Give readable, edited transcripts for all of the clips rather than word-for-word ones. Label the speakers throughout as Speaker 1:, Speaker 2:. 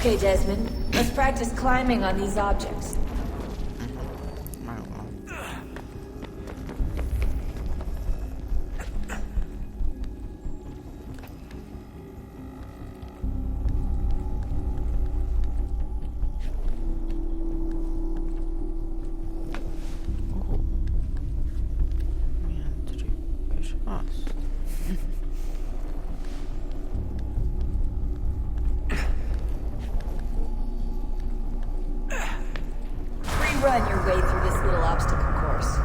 Speaker 1: Okay, Desmond. Let's practice climbing on these objects. Run your way through this little obstacle course.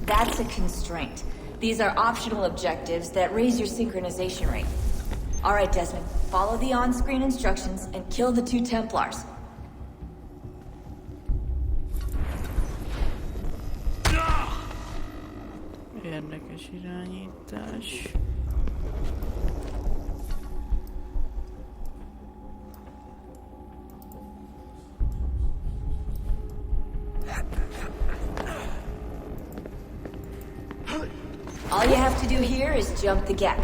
Speaker 1: That's a constraint. These are optional objectives that raise your synchronization rate. All right, Desmond. Follow the on-screen instructions and kill the 2 Templars.
Speaker 2: Érdekes irányítás.
Speaker 1: All you have to do here is jump the gap.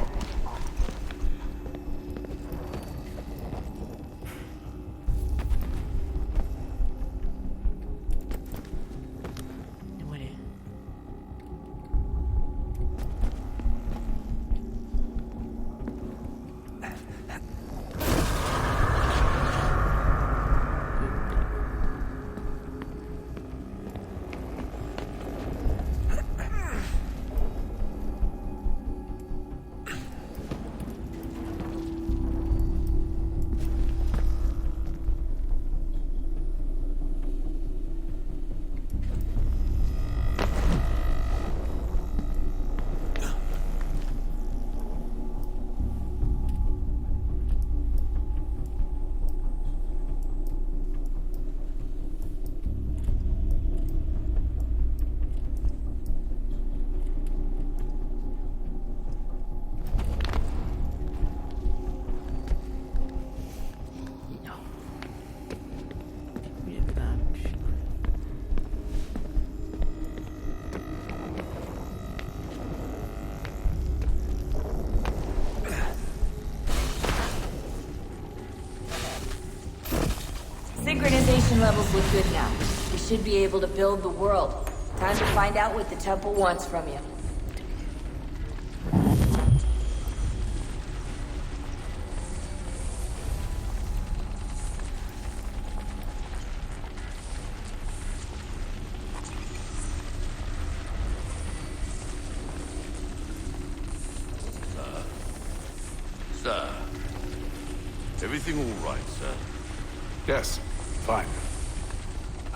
Speaker 1: Synchronization levels look good now. We should be able to build the world. Time to find out what the temple wants from you.
Speaker 3: Sir. Everything all right, sir?
Speaker 4: Yes, fine.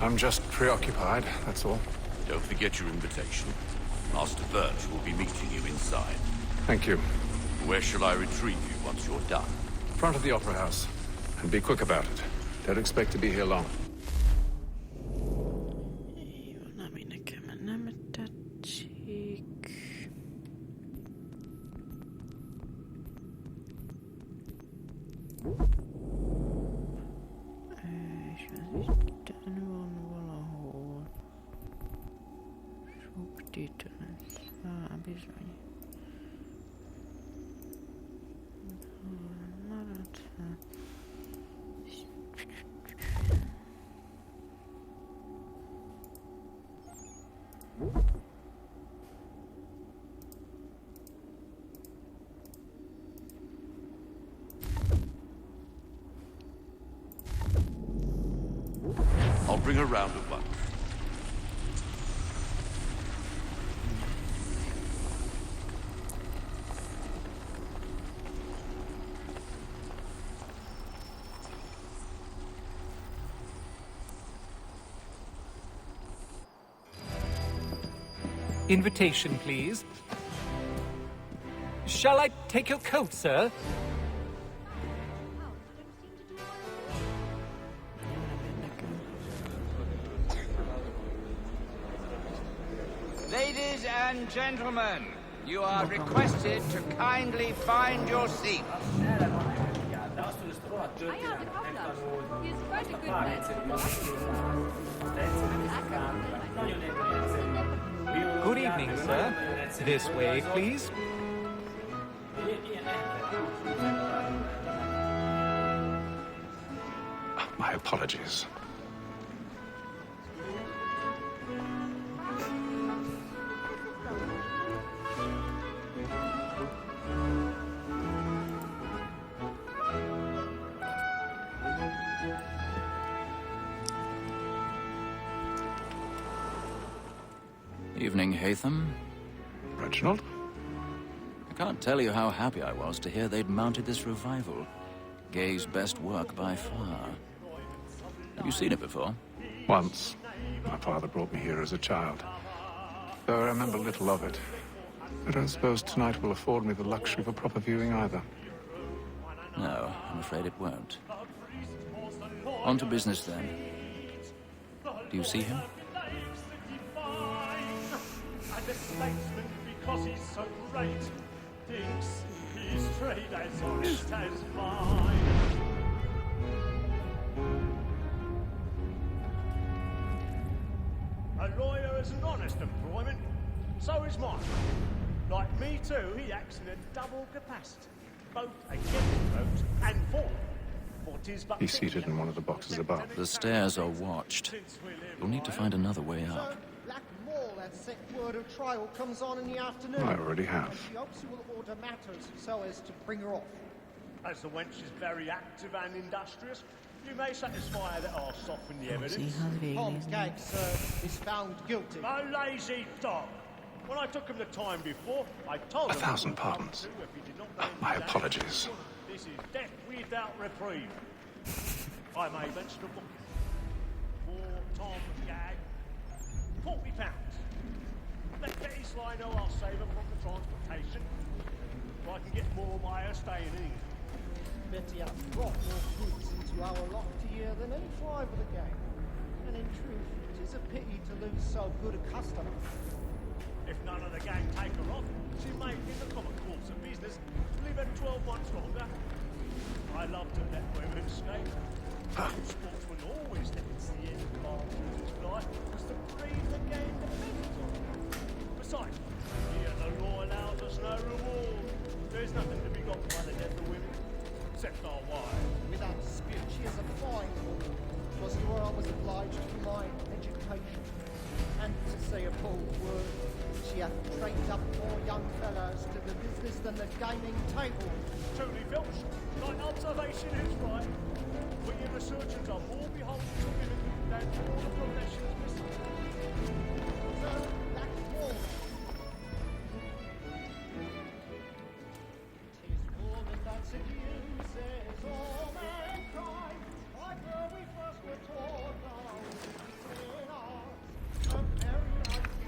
Speaker 4: I'm just preoccupied, that's all.
Speaker 3: Don't forget your invitation. Master Birch will be meeting you inside.
Speaker 4: Thank you.
Speaker 3: Where shall I retrieve you once you're done?
Speaker 4: Front of the Opera House. And be quick about it. Don't expect to be here long.
Speaker 2: Jó, ami nekem nem tetszik. És az itten van valahol. Sok titulus. Bizony. Maradsz.
Speaker 3: I'll bring her round at once.
Speaker 5: Invitation, please. Shall I take your coat, sir?
Speaker 6: Ladies and gentlemen, You are requested to kindly find your seat.
Speaker 7: He's quite a good man.
Speaker 5: Good evening, sir. This way, please.
Speaker 4: My apologies.
Speaker 8: Evening, Haytham.
Speaker 4: Reginald?
Speaker 8: I can't tell you how happy I was to hear they'd mounted this revival. Gay's best work by far. Have you seen it before?
Speaker 4: Once. My father brought me here as a child. Though I remember little of it. I don't suppose tonight will afford me the luxury of a proper viewing either.
Speaker 8: No, I'm afraid it won't. On to business, then. Do you see him?
Speaker 9: And the statesman, because he's so great, thinks his trade as honest as mine. A lawyer is an honest employment, so is mine. Like me too, he acts in a double capacity, both against votes and for.
Speaker 4: He's seated in one of the boxes above.
Speaker 8: The stairs are watched. You'll need to find another way up.
Speaker 10: That set word of trial comes on in the afternoon.
Speaker 4: I already have.
Speaker 10: She hopes you will order matters so as to bring her off.
Speaker 9: As the wench is very active and industrious, you may satisfy her that I'll soften the evidence.
Speaker 10: Tom's gag, sir, is found guilty.
Speaker 9: A lazy dog. When I took him the time before, I told him...
Speaker 4: 1,000 pardons. My apologies.
Speaker 9: This is death without reprieve. I may venture to book for Tom Gag. £40. Let Betty Sly know I'll save her from the transportation, so I can get more by her staying in.
Speaker 10: Betty has brought more goods into our loft here than any five of the gang. And in truth, it is a pity to lose so good a customer.
Speaker 9: If none of the gang take her off, she may, in the common course of business, leave her 12 months longer. I love to let women escape. Sportsmen always let it see it life was to breed the game depends on. Besides, here the law allows us no reward. There's nothing to be got by the death of women, except our wives.
Speaker 10: Without dispute, she is a fine woman. Was you were I was obliged to my education. And to say a bold word, she hath trained up more young fellows to the business than the gaming table.
Speaker 9: Truly, Filch, thine observation is right. We in the surgeons are more beholden to women than all the professions besides.
Speaker 10: So, that's war. Tis woman that seduces all mankind. Like her we first were taught now. In ours, a very nice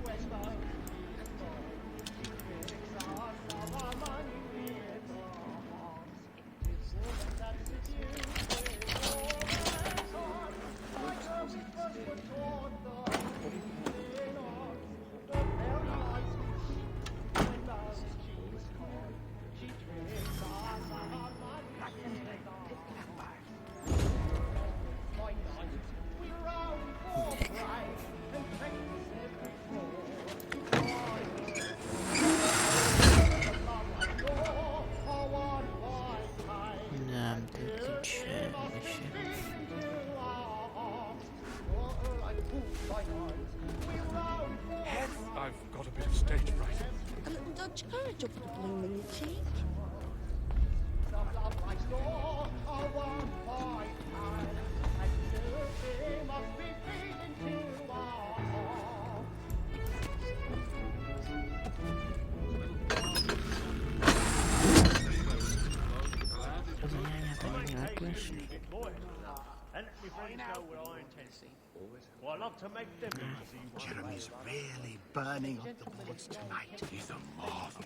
Speaker 10: West Island. She picks us of our money with our hearts. Tis woman that seduces all mankind. Like her we first were taught now. In ours, a very nice when does she's called. She tricks us of our money with our hearts. My night, we roam for prey and trace every fraud to find.
Speaker 2: Nem tetszik semmi sem.
Speaker 4: I've got a bit of stage fright.
Speaker 7: A little Dutch courage over the blooming cheek.
Speaker 9: And let me friends know what I intend to see. Well, I love to make them easy.
Speaker 11: Jeremy's really burning up the boards tonight. He's a marvel.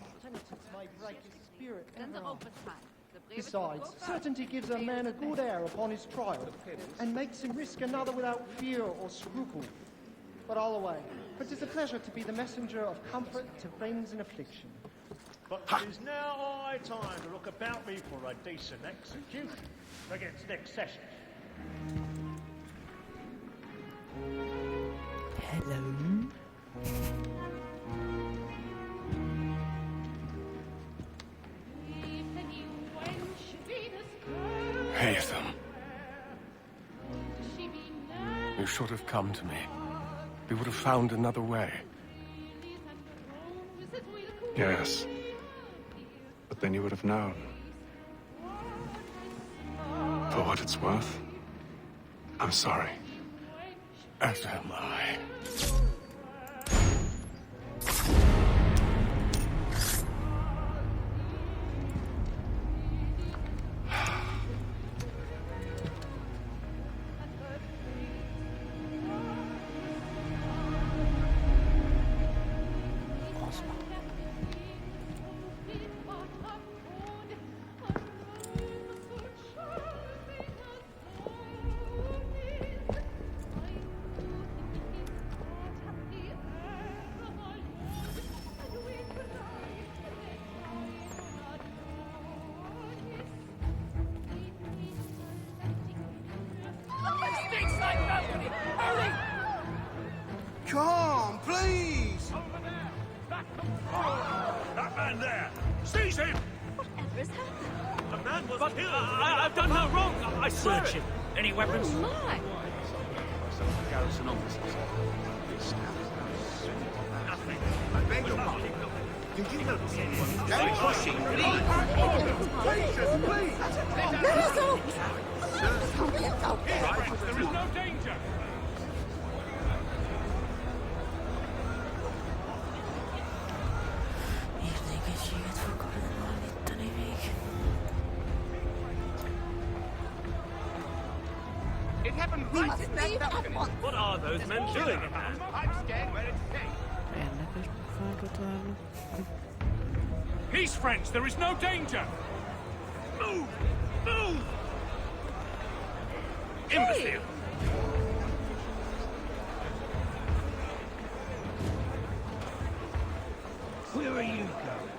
Speaker 10: Besides, certainty gives a man a good air upon his trial, and makes him risk another without fear or scruple. but all away. For 'tis a pleasure to be the messenger of comfort to friends in affliction.
Speaker 9: But it is now high time to look about me for a decent execution against next session.
Speaker 2: Hello.
Speaker 12: Haytham. You should have come to me. We would have found another way.
Speaker 4: Yes. But then you would have known. For what it's worth, I'm sorry.
Speaker 12: As am I.
Speaker 11: Come, please!
Speaker 9: That man there! Seize him!
Speaker 7: Whatever's happened?
Speaker 9: The man was killed!
Speaker 5: I've done no wrong. I swear
Speaker 9: Search
Speaker 5: it.
Speaker 9: him.
Speaker 5: Any weapons?
Speaker 7: Oh, my.
Speaker 8: Garrison officers.
Speaker 9: Nothing.
Speaker 11: I beg your pardon. Did you notice anyone? Don't push him, please!
Speaker 7: Let us out!
Speaker 9: There is no danger!
Speaker 2: Érdekeltséget fog állítani még.
Speaker 6: It happened right in that balcony.
Speaker 5: What are those men doing in there?
Speaker 6: I'm staying where it's safe.
Speaker 2: Érdekes munkákat várnak.
Speaker 9: Peace, friends! There is no danger! Move! Move! Imbecile!
Speaker 6: Where are you going?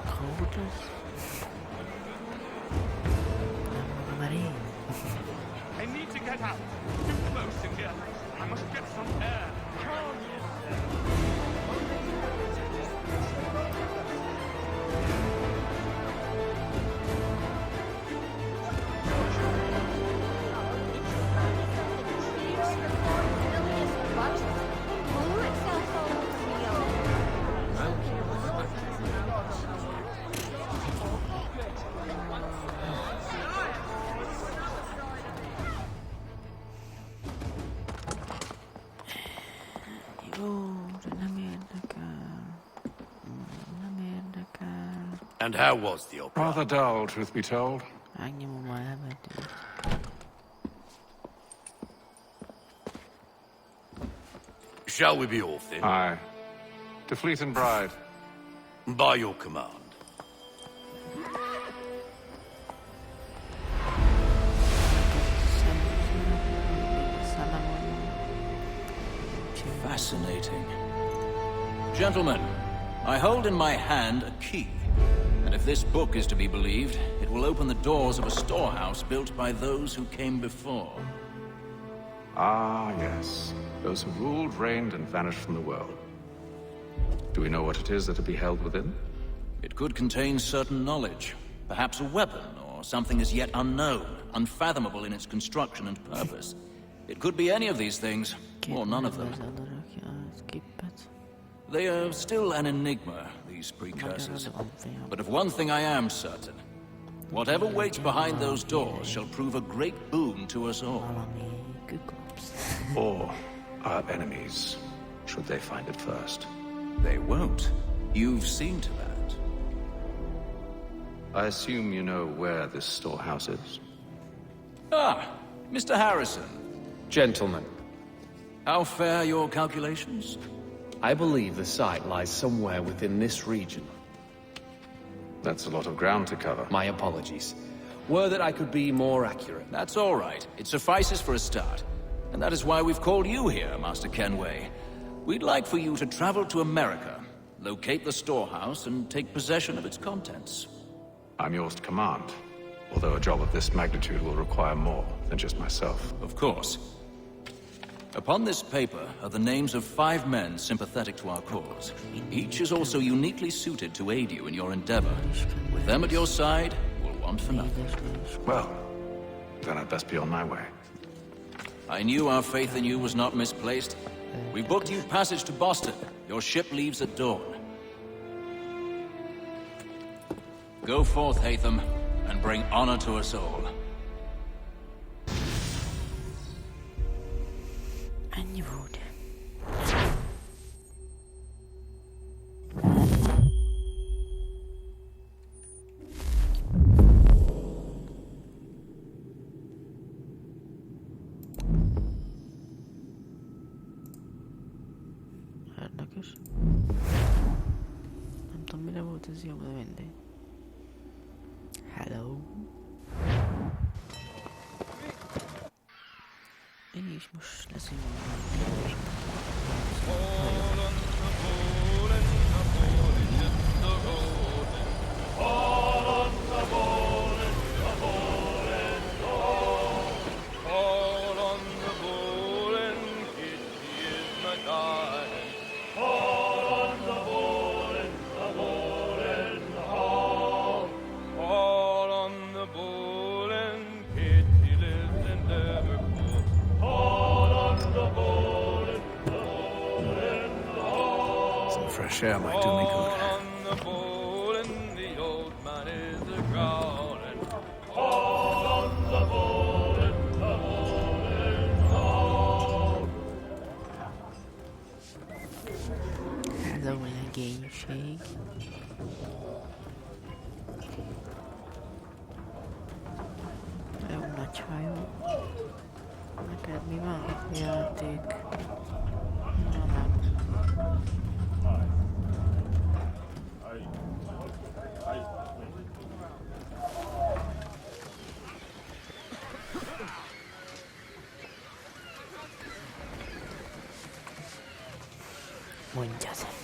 Speaker 2: Groot is. Maar één.
Speaker 6: I need to get out. Too close in here. I must get some air.
Speaker 2: Jó, de nem érdekel. Nem érdekel.
Speaker 3: And how was the opera?
Speaker 4: Rather dull, truth be told.
Speaker 2: Megnyomom a levetét.
Speaker 3: Shall we be off then?
Speaker 4: Aye. To Fleet and Bride.
Speaker 3: By your command.
Speaker 8: Fascinating. Gentlemen, I hold in my hand a key. And if this book is to be believed, it will open the doors of a storehouse built by those who came before.
Speaker 4: Ah, yes. Those who ruled, reigned, and vanished from the world. Do we know what it is that will be held within?
Speaker 8: It could contain certain knowledge, perhaps a weapon, or something as yet unknown, unfathomable in its construction and purpose. It could be any of these things, or none of them. They are still an enigma, these precursors. But of one thing I am certain. Whatever waits behind those doors shall prove a great boon to us all.
Speaker 4: Or our enemies, should they find it first.
Speaker 8: They won't. You've seen to that.
Speaker 4: I assume you know where this storehouse is?
Speaker 8: Ah, Mr. Harrison.
Speaker 13: Gentlemen,
Speaker 8: How fare your calculations?
Speaker 13: I believe the site lies somewhere within this region.
Speaker 4: That's a lot of ground to cover.
Speaker 13: My apologies. were that I could be more accurate.
Speaker 8: That's all right. It suffices for a start. And that is why we've called you here, Master Kenway. We'd like for you to travel to America, locate the storehouse, and take possession of its contents.
Speaker 4: I'm yours to command, although a job of this magnitude will require more than just myself.
Speaker 8: Of course. Upon this paper are the names of 5 men sympathetic to our cause. Each is also uniquely suited to aid you in your endeavor. With them at your side, we'll want for nothing.
Speaker 4: Well, then I'd best be on my way.
Speaker 8: I knew our faith in you was not misplaced. We booked you passage to Boston. Your ship leaves at dawn. Go forth, Hatham, and bring honor to us all.
Speaker 2: Ennyi volt. Érdekes. Nem tudom, mire volt ez jó, de mindegy. Hello. És most leszünk.
Speaker 4: Fresh air might do me good.
Speaker 2: Hello, legénység. Jó nagy hajó. Neked mi van? Játék. Na, nem.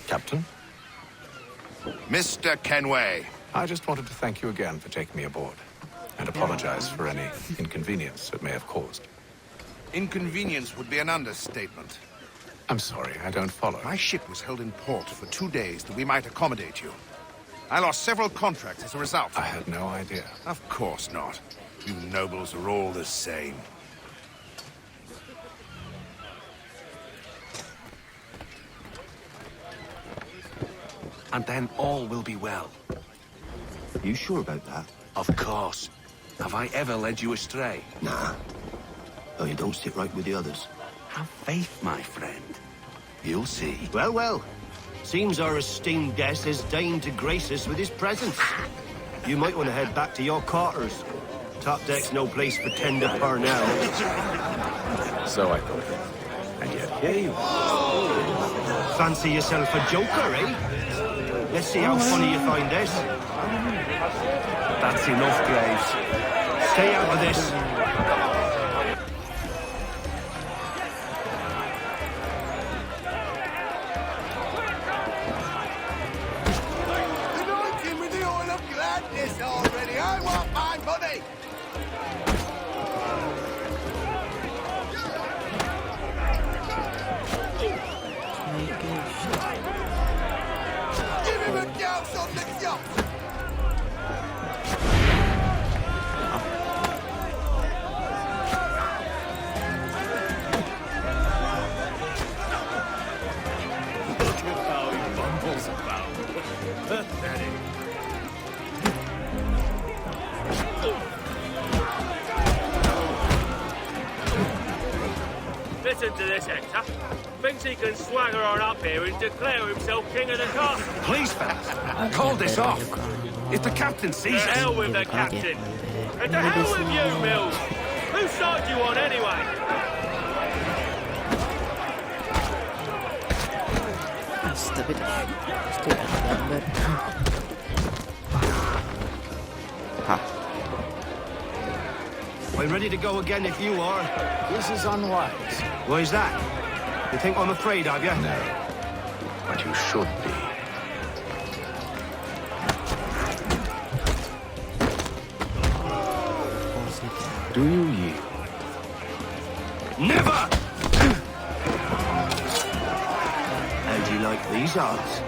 Speaker 4: Captain?
Speaker 3: Mr. Kenway.
Speaker 4: I just wanted to thank you again for taking me aboard, and apologize for any inconvenience it may have caused.
Speaker 3: Inconvenience would be an understatement.
Speaker 4: I'm sorry, I don't follow.
Speaker 3: My ship was held in port for 2 days that we might accommodate you. I lost several contracts as a result.
Speaker 4: I had no idea.
Speaker 3: Of course not. You nobles are all the same.
Speaker 11: And then all will be well.
Speaker 14: Are you sure about that?
Speaker 11: Of course. Have I ever led you astray?
Speaker 14: Nah. Oh, you don't sit right with the others.
Speaker 11: Have faith, my friend. You'll see.
Speaker 14: Well, well. Seems our esteemed guest has deigned to grace us with his presence. You might want to head back to your quarters. Top deck's no place for tender Parnell.
Speaker 4: So I thought. And yet here you are.
Speaker 14: Fancy yourself a joker, eh? Let's see how funny you find this.
Speaker 11: That's enough, Graves.
Speaker 14: Stay out of this.
Speaker 3: Anointing with the oil of gladness already. I want my money. Give him a douse on the yacht. Pathetic.
Speaker 6: Listen to this, Hector. Thinks he can swagger on up here and declare himself king of the castle.
Speaker 11: Please, fellas, call this off. If the captain sees
Speaker 6: To
Speaker 11: us...
Speaker 6: hell with the captain. And to hell with you, Mills. Whose side you on, anyway?
Speaker 14: I'm ready to go again if you are.
Speaker 11: This is unwise.
Speaker 14: Why is that? You think I'm afraid of you?
Speaker 11: No. But you should be. Do you yield?
Speaker 14: Never! How do you like these odds?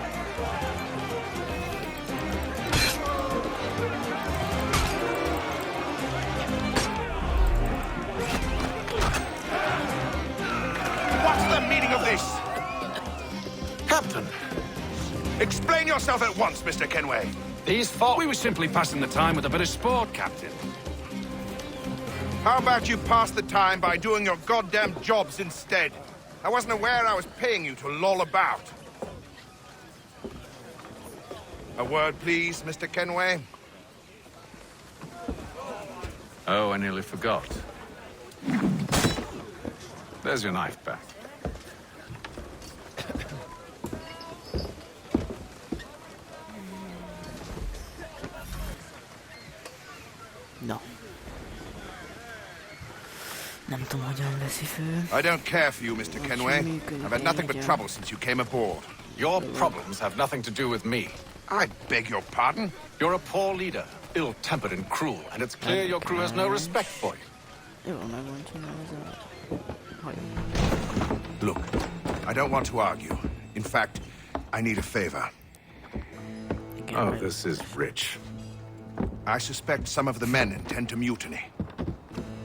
Speaker 3: What's the meaning of this?
Speaker 12: Captain,
Speaker 3: Explain yourself at once, Mr. Kenway.
Speaker 12: these thought we were simply passing the time with a bit of sport, Captain.
Speaker 3: How about you pass the time by doing your goddamn jobs instead? I wasn't aware I was paying you to loll about. A word, please, Mr. Kenway.
Speaker 4: Oh, I nearly forgot. There's your knife back.
Speaker 2: No. Nem tudom, hogyan veszi fő.
Speaker 3: I don't care for you, Mr. Kenway. I've had nothing but trouble since you came aboard.
Speaker 4: Your problems have nothing to do with me.
Speaker 3: I beg your pardon?
Speaker 4: You're a poor leader, ill-tempered and cruel, and it's clear your crew has no respect for you.
Speaker 2: Jó, megmondtam ez a... Hogy...
Speaker 3: Look, I don't want to argue. In fact, I need a favor.
Speaker 4: Oh, this is rich.
Speaker 3: I suspect some of the men intend to mutiny.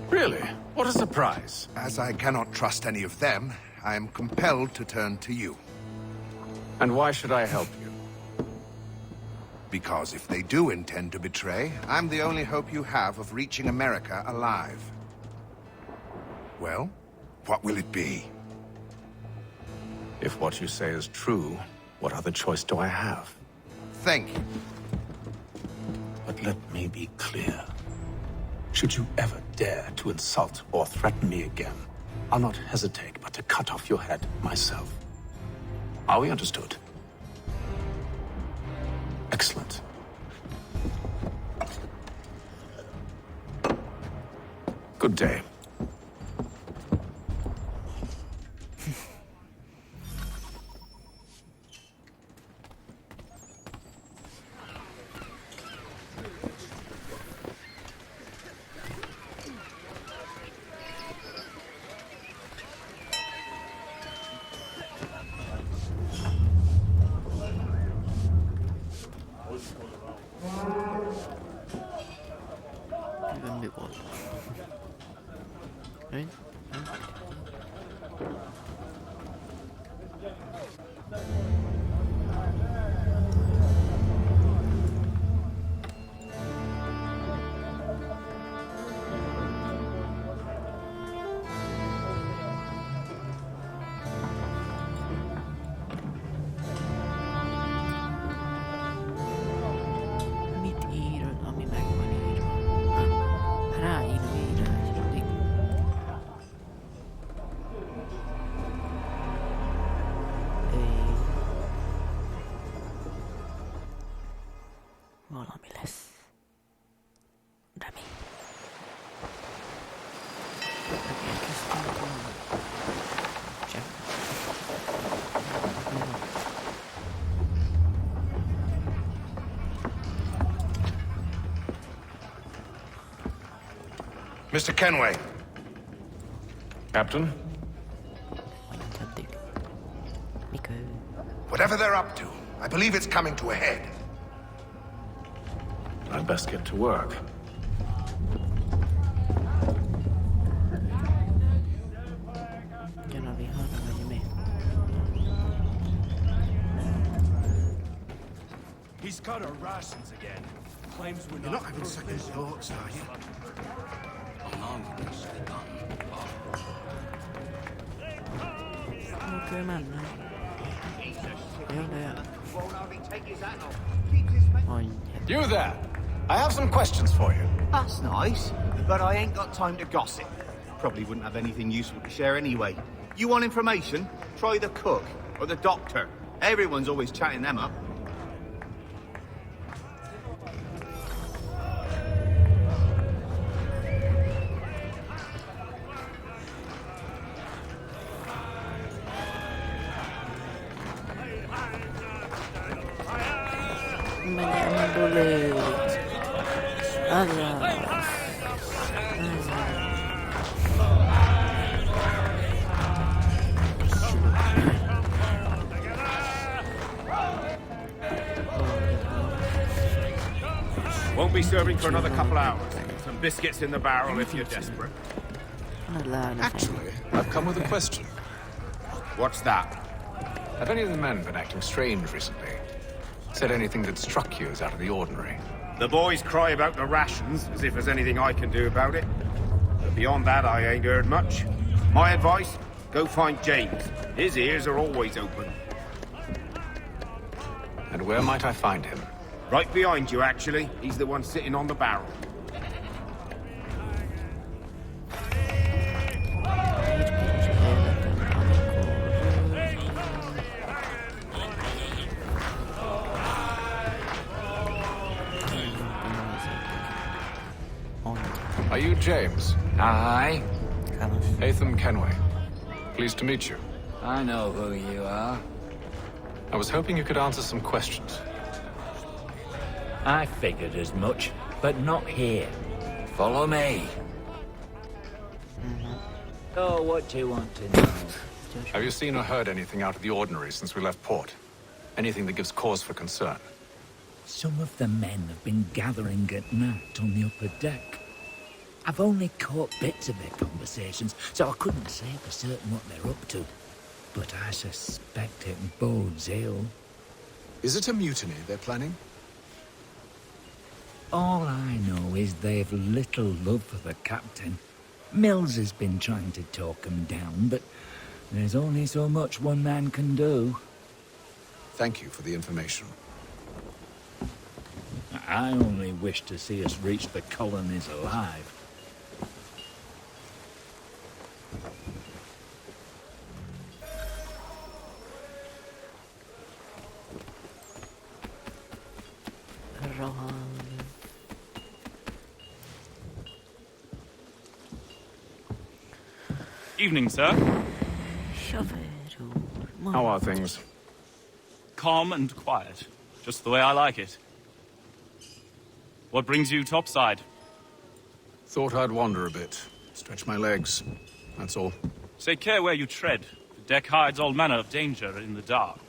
Speaker 4: Really? What a surprise.
Speaker 3: As I cannot trust any of them, I am compelled to turn to you.
Speaker 4: And why should I help you?
Speaker 3: Because if they do intend to betray, I'm the only hope you have of reaching America alive. Well, what will it be?
Speaker 4: If what you say is true, what other choice do I have?
Speaker 3: Think.
Speaker 11: But let me be clear. Should you ever dare to insult or threaten me again, I'll not hesitate but to cut off your head myself. Are we understood? Excellent.
Speaker 4: Good day.
Speaker 2: Even mi volt? Right? Mit írod, ami meg van írva? Ráírva írás, addig. Valami lesz. Remény. Megérkeztünk volna. Csak.
Speaker 3: Mr. Kenway.
Speaker 4: Captain?
Speaker 2: Addig. Mikor?
Speaker 3: Whatever they're up to, I believe it's coming to a head.
Speaker 4: I'd best get to work.
Speaker 2: Jön a vihar, vagy mi?
Speaker 9: He's cut our rations again. Claims we're
Speaker 11: You're not having second thoughts, are you?
Speaker 2: Oké, menne. Jó, de... Anyja.
Speaker 4: You there! I have some questions for you.
Speaker 15: That's nice, but I ain't got time to gossip. Probably wouldn't have anything useful to share anyway. You want information? Try the cook or the doctor. Everyone's always chatting them up.
Speaker 2: Menyamnya boleh. Alah.
Speaker 3: Won't be serving for another couple hours. Some biscuits in the barrel if you're desperate.
Speaker 4: Actually, I've come with a question.
Speaker 3: What's that?
Speaker 4: Have any of the men been acting strange recently? Said anything that struck you as out of the ordinary?
Speaker 3: The boys cry about the rations, as if there's anything I can do about it. But beyond that, I ain't heard much. My advice, go find James. His ears are always open.
Speaker 4: And where might I find him?
Speaker 3: Right behind you, actually. He's the one sitting on the barrel.
Speaker 4: Are you James?
Speaker 16: Aye.
Speaker 4: Hatham Kenway. Pleased to meet you.
Speaker 16: I know who you are.
Speaker 4: I was hoping you could answer some questions.
Speaker 16: I figured as much, but not here. Follow me. Oh, what do you want to know?
Speaker 4: Have you seen or heard anything out of the ordinary since we left port? Anything that gives cause for concern?
Speaker 16: Some of the men have been gathering at night on the upper deck. I've only caught bits of their conversations, so I couldn't say for certain what they're up to. But I suspect it bodes ill.
Speaker 4: Is it a mutiny they're planning?
Speaker 16: All I know is they've little love for the captain. Mills has been trying to talk him down, but there's only so much one man can do.
Speaker 4: Thank you for the information.
Speaker 16: I only wish to see us reach the colonies alive.
Speaker 17: Evening, sir.
Speaker 4: How are things?
Speaker 17: Calm and quiet. Just the way I like it. What brings you topside?
Speaker 4: Thought I'd wander a bit. Stretch my legs. That's all.
Speaker 17: Take care where you tread. The deck hides all manner of danger in the dark.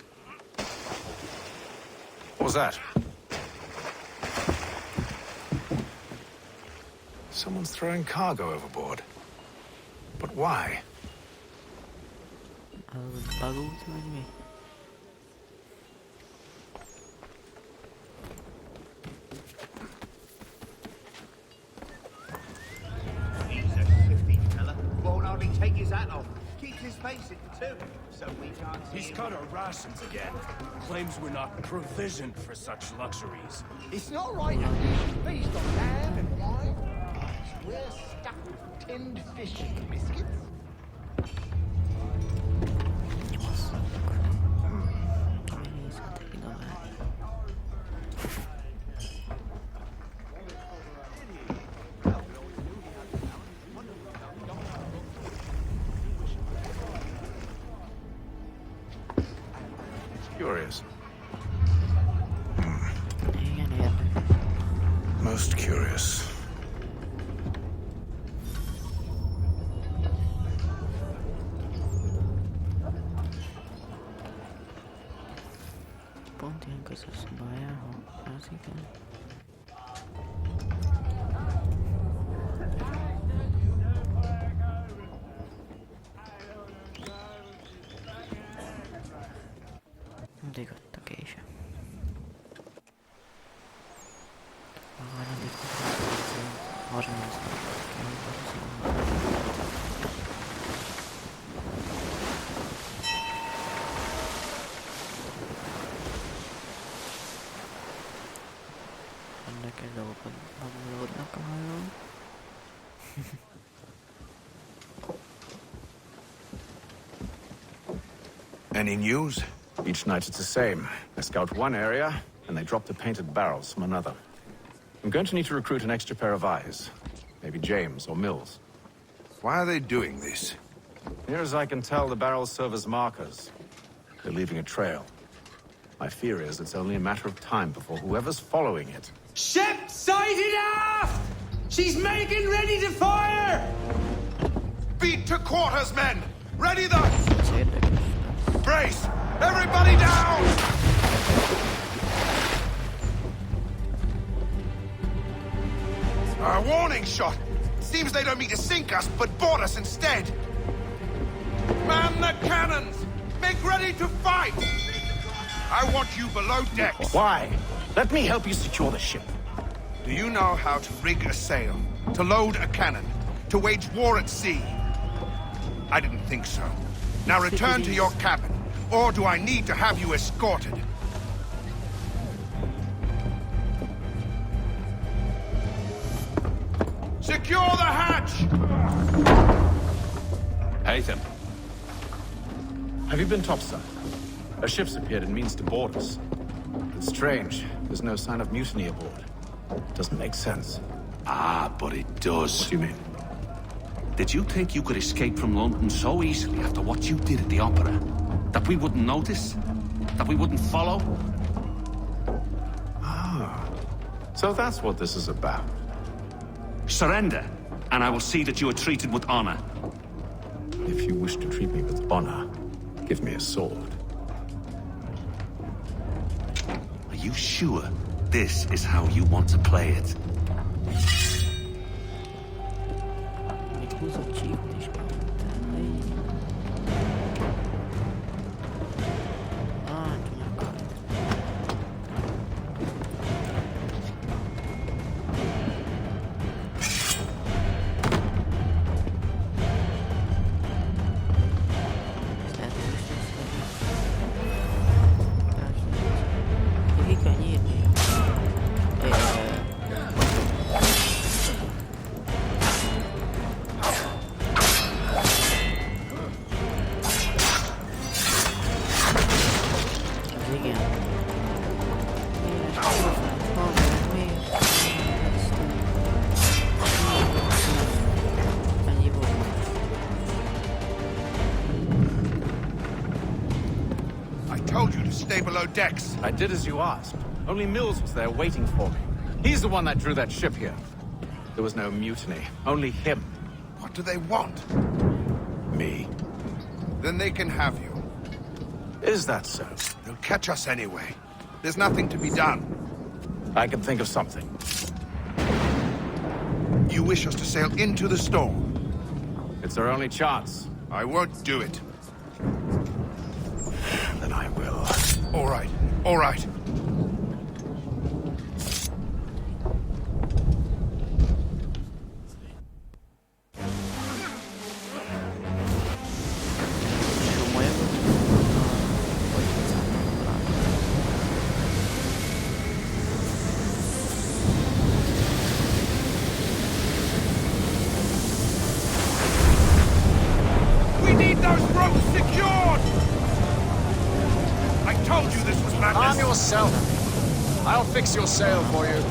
Speaker 4: What was that? Someone's throwing cargo overboard. But why?
Speaker 15: He's a shifty fella. Won't hardly take his hat off. Keeps his face in too, so we can't see
Speaker 12: He's
Speaker 15: him.
Speaker 12: cut our rations again. Claims we're not provisioned for such luxuries.
Speaker 10: It's not right to feast on lamb and wine. We're stuffed with tinned fish and biscuits.
Speaker 4: Curious. Most curious.
Speaker 2: Ponte yang ke Surabaya, asik kan? Nanti kata Keisha. Nanti orang
Speaker 4: Any news? Each night it's the same. They scout one area, and they drop the painted barrels from another. I'm going to need to recruit an extra pair of eyes. Maybe James or Mills.
Speaker 3: Why are they doing this?
Speaker 4: Near as I can tell, the barrels serve as markers. They're leaving a trail. My fear is it's only a matter of time before whoever's following it.
Speaker 18: Ship sighted aft! She's making ready to fire!
Speaker 3: Beat to quarters, men! Ready the... Brace! Everybody down! A warning shot! Seems they don't mean to sink us, but board us instead! Man the cannons! Make ready to fight! I want you below decks.
Speaker 11: Why? Let me help you secure the ship.
Speaker 3: Do you know how to rig a sail? To load a cannon? To wage war at sea? I didn't think so. Now return to your cabin, or do I need to have you escorted? Secure the hatch!
Speaker 4: Haytham. Have you been topside? A ship's appeared and means to board us. It's strange. There's no sign of mutiny aboard. Doesn't make sense.
Speaker 19: Ah, but it does.
Speaker 4: What do you mean?
Speaker 19: Did you think you could escape from London so easily after what you did at the opera? That we wouldn't notice? That we wouldn't follow?
Speaker 4: Ah. So that's what this is about.
Speaker 19: Surrender, and I will see that you are treated with honor.
Speaker 4: If you wish to treat me with honor, give me a sword.
Speaker 19: Are you sure this is how you want to play it?
Speaker 3: Stay below decks.
Speaker 4: I did as you asked. Only Mills was there waiting for me. He's the one that drew that ship here. There was no mutiny, only him.
Speaker 3: What do they want?
Speaker 4: Me.
Speaker 3: Then they can have you.
Speaker 4: Is that so?
Speaker 3: They'll catch us anyway. There's nothing to be done.
Speaker 4: I can think of something.
Speaker 3: You wish us to sail into the storm?
Speaker 4: It's our only chance.
Speaker 3: I won't do it.
Speaker 4: Then I will.
Speaker 3: All right, all right. We need those ropes secured! I told you this was madness.
Speaker 4: Arm yourself. I'll fix your sail for you.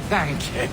Speaker 11: Thank you.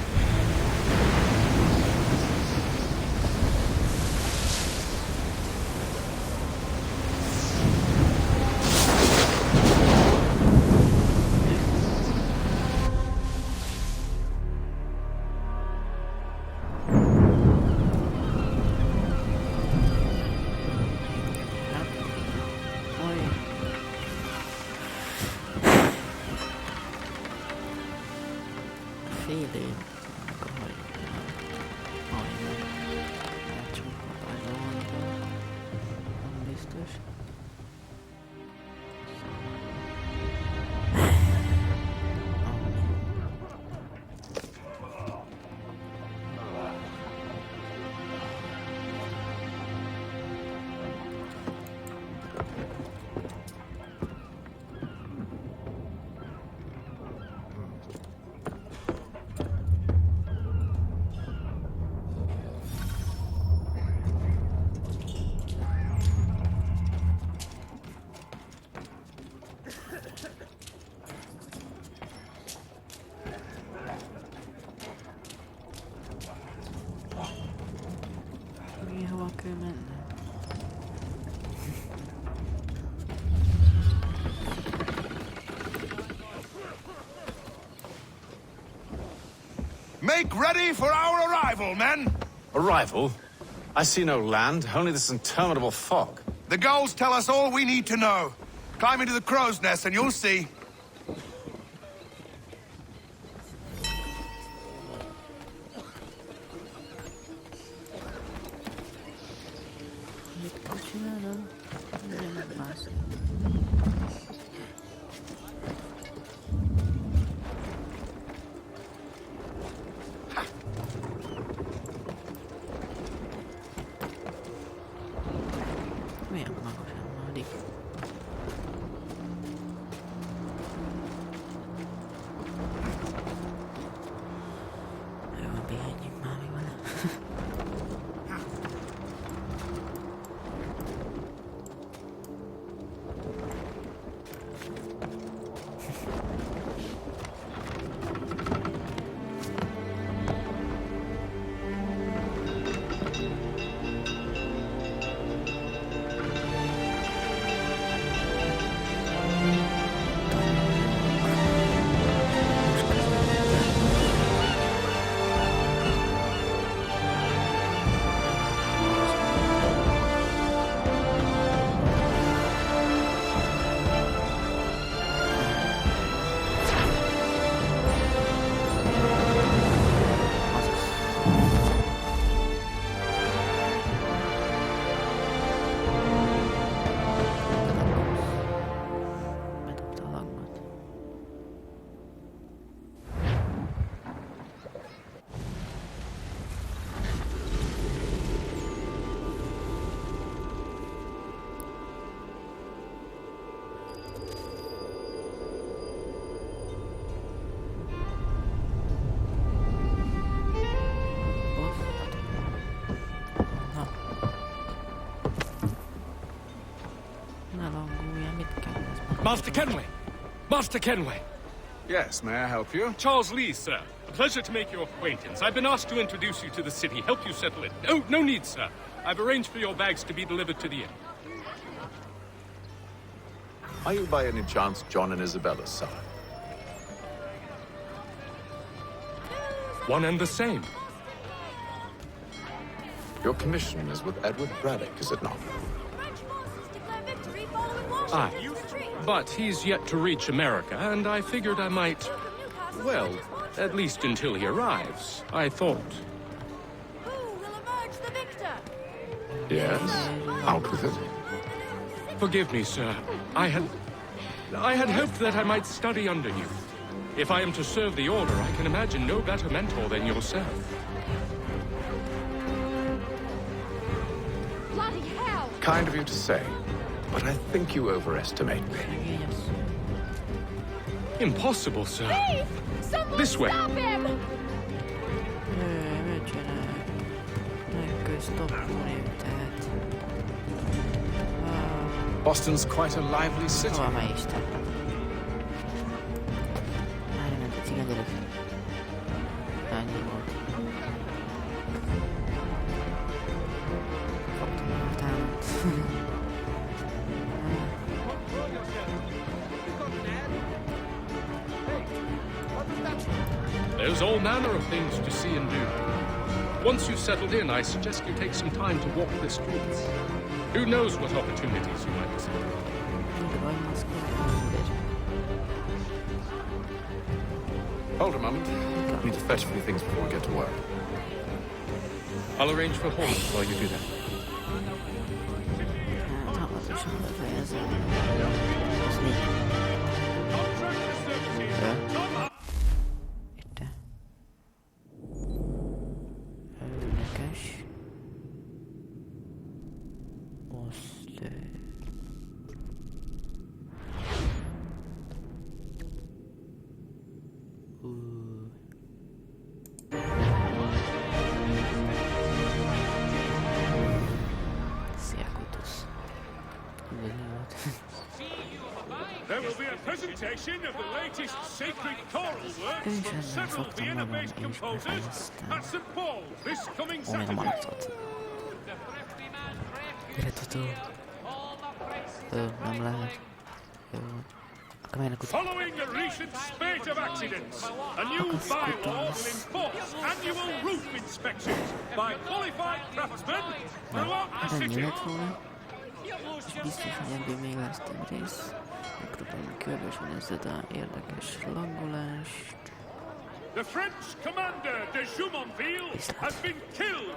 Speaker 3: Make ready for our arrival, men!
Speaker 4: Arrival? I see no land, only this interminable fog.
Speaker 3: The gulls tell us all we need to know. Climb into the crow's nest and you'll see.
Speaker 12: Master Kenway! Master Kenway!
Speaker 4: Yes, may I help you?
Speaker 17: Charles Lee, sir. A pleasure to make your acquaintance. I've been asked to introduce you to the city, help you settle it. No need, sir. I've arranged for your bags to be delivered to the inn.
Speaker 4: Are you by any chance John and Isabella's son?
Speaker 12: One and the same.
Speaker 4: Your commission is with Edward Braddock, is it not?
Speaker 12: Aye. But he's yet to reach America, and I figured I might... Well, at least until he arrives, I thought.
Speaker 7: Who will emerge the victor?
Speaker 4: Yes, out with it.
Speaker 12: Forgive me, sir. I had hoped that I might study under you. If I am to serve the Order, I can imagine no better mentor than yourself.
Speaker 7: Bloody hell!
Speaker 4: Kind of you to say, but I think you overestimate me.
Speaker 12: Impossible, sir.
Speaker 7: Thief! Someone
Speaker 12: This way.
Speaker 7: stop him!
Speaker 4: Boston's quite a lively city.
Speaker 12: There's all manner of things to see and do. Once you've settled in, I suggest you take some time to walk the streets. Who knows what opportunities you might discover.
Speaker 4: Hold a moment. I need to fetch a few things before we get to work.
Speaker 12: I'll arrange for Holmes while you do that.
Speaker 9: There will be a presentation of the latest sacred choral works from several Vienna-based composers at St. Paul's this coming Saturday. Following a recent spate of accidents, a new bylaw will enforce annual roof inspections by qualified craftsmen throughout the city.
Speaker 2: És biztos, hogy ebből még lesz több rész. Megpróbálom körbeismerezni a érdekes langolást.
Speaker 9: The French commander de Jumonville has been killed